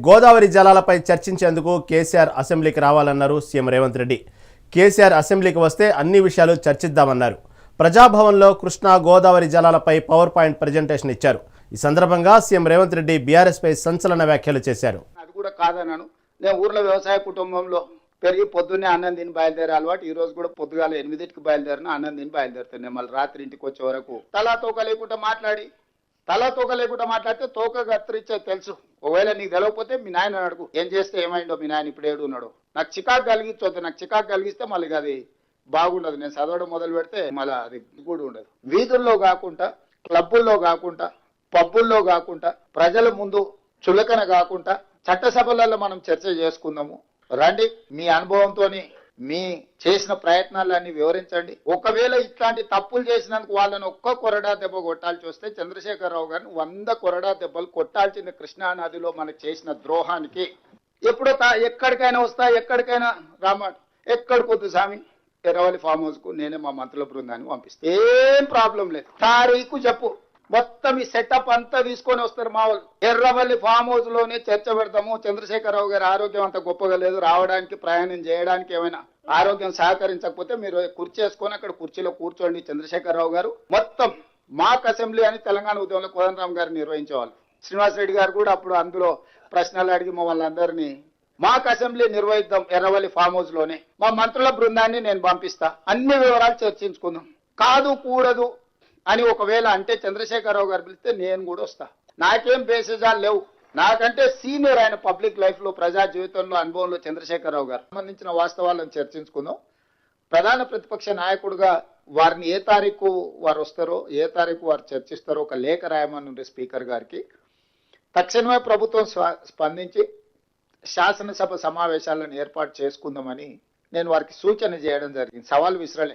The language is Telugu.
గోదావరి జలాలపై చర్చించేందుకు కేసీఆర్ అసెంబ్లీకి రావాలన్నారు సీఎం రేవంత్ రెడ్డి. కేసీఆర్ అసెంబ్లీకి వస్తే అన్ని విషయాలు చర్చిద్దామన్నారు. ప్రజాభవన్లో కృష్ణా గోదావరి జలాలపై పవర్ పాయింట్ ప్రజెంటేషన్ ఇచ్చారు. ఈ సందర్భంగా సీఎం రేవంత్ రెడ్డి బీఆర్ఎస్ పై సంచలన వ్యాఖ్యలు చేశారు. అది కూడా కాదన్నాను. నేను ఊర్లో వ్యవసాయ కుటుంబంలో పెరిగి పొద్దున్నే అన్నం తిని బయలుదేరే అలవాటు. ఈ రోజు కూడా పొద్దుగాల 8కి బయలుదేరిన అన్నం తిని బయలుదేరుతాను. నేను మళ్ళీ రాత్రి ఇంటికి వచ్చే వరకు తలా తోక లేకుండా మాట్లాడితే తోక కత్తిరించే తెలుసు. ఒకవేళ నీకు తెలియకపోతే మీ నాయన అడుగు, ఏం చేస్తే ఏమైందో మీ నాయన ఇప్పుడు ఏడున్నాడు. నాకు చికాకు కలిగించొద్దు. నాకు చికాకు కలిగిస్తే మళ్ళీ అది బాగుండదు. నేను చదవడం మొదలు పెడితే మళ్ళీ అది కూడా ఉండదు. వీధుల్లో కాకుండా, క్లబ్బుల్లో కాకుండా, పబ్బుల్లో కాకుండా, ప్రజల ముందు చులకన కాకుండా చట్టసభలలో మనం చర్చ చేసుకుందాము. రండి, మీ అనుభవంతోని మీ చేసిన ప్రయత్నాలన్నీ వివరించండి. ఒకవేళ ఇట్లాంటి తప్పులు చేసినందుకు వాళ్ళని ఒక్క కొరడా దెబ్బ కొట్టాల్సి వస్తే చంద్రశేఖరరావు గారిని 100 కొరడా దెబ్బలు కొట్టాల్సింది. కృష్ణా నదిలో మనకు చేసిన ద్రోహానికి ఎప్పుడో ఎక్కడికైనా వస్తా, ఎక్కడికైనా రామాడు, ఎక్కడికొద్దు స్వామి, ఎర్రవల్లి ఫామ్ హౌస్ కు నేనే మా మంత్రుల బృందాన్ని పంపిస్తే ఏం ప్రాబ్లం లేదు. తారీఖు చెప్పు, మొత్తం ఈ సెటప్ అంతా తీసుకొని వస్తారు మా వాళ్ళు. ఎర్రవల్లి ఫామ్ హౌస్ లోనే చర్చ పెడతాము. చంద్రశేఖరరావు గారి ఆరోగ్యం అంత గొప్పగా లేదు, రావడానికి ప్రయాణం చేయడానికి ఏమైనా ఆరోగ్యం సహకరించకపోతే మీరు కుర్చీ వేసుకొని అక్కడ కుర్చీలో కూర్చోండి. చంద్రశేఖరరావు గారు మొత్తం మాక్ అసెంబ్లీ అని తెలంగాణ ఉద్యమంలో కోదండరామ్ గారు నిర్వహించేవాళ్ళు. శ్రీనివాస్ రెడ్డి గారు కూడా అప్పుడు అందులో ప్రశ్నలు అడిగి మమ్మల్ని అందరినీ మాక్ అసెంబ్లీ నిర్వహిద్దాం ఎర్రవల్లి ఫామ్ హౌస్ లోనే. మా మంత్రుల బృందాన్ని నేను పంపిస్తా, అన్ని వివరాలు చర్చించుకుందాం. కాదు కూడదు అని ఒకవేళ అంటే చంద్రశేఖరరావు గారు పిలిస్తే నేను కూడా వస్తా. నాకేం బేసిజాలు లేవు. నాకంటే సీనియర్ ఆయన పబ్లిక్ లైఫ్ లో, ప్రజా జీవితంలో, అనుభవంలో చంద్రశేఖరరావు గారు. సంబంధించిన వాస్తవాలను చర్చించుకుందాం. ప్రధాన ప్రతిపక్ష నాయకుడిగా వారిని ఏ తారీఖు వారు వస్తారో, ఏ తారీఖు వారు చర్చిస్తారో ఒక లేఖ రాయమని స్పీకర్ గారికి. తక్షణమే ప్రభుత్వం స్పందించి శాసనసభ సమావేశాలను ఏర్పాటు చేసుకుందామని నేను వారికి సూచన చేయడం జరిగింది. సవాల్ విసరలే.